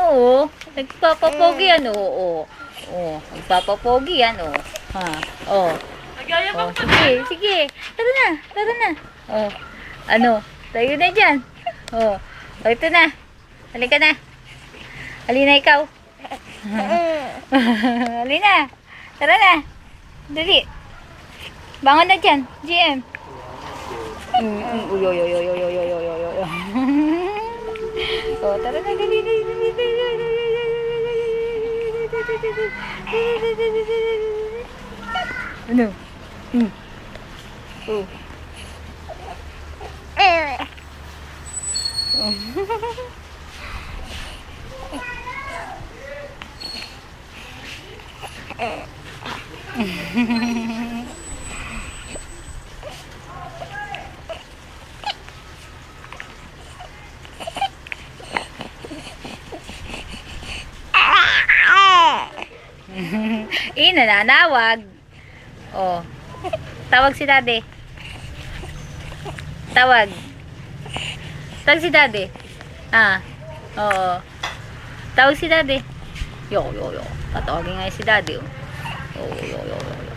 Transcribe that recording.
Oo. Nagpapapogi yan, oo. Oo. Nagpapapogi yan, oo. Ha. Oo. Oh, sige, sige. Tara na, tara na. Oh. Ano? Tayo na dyan. Oh. Oh, ito na. Halika na. Halina ikaw. Halina. Tara na. Dali. Bangon na dyan, GM. Uy, uy, uy, uy, uy, uy, uy, uy, uy, uy. Oh, tara na, dali, dali, dali, dali. Ano? Oh. Nananawag. Oh. Tawag si Daddy. Tawag. Tawag si Daddy. Ah. Oo. Tawag si Daddy. Yo, yo, yo. Tatawagin nga si Daddy. Oh. Yo, yo, yo, yo.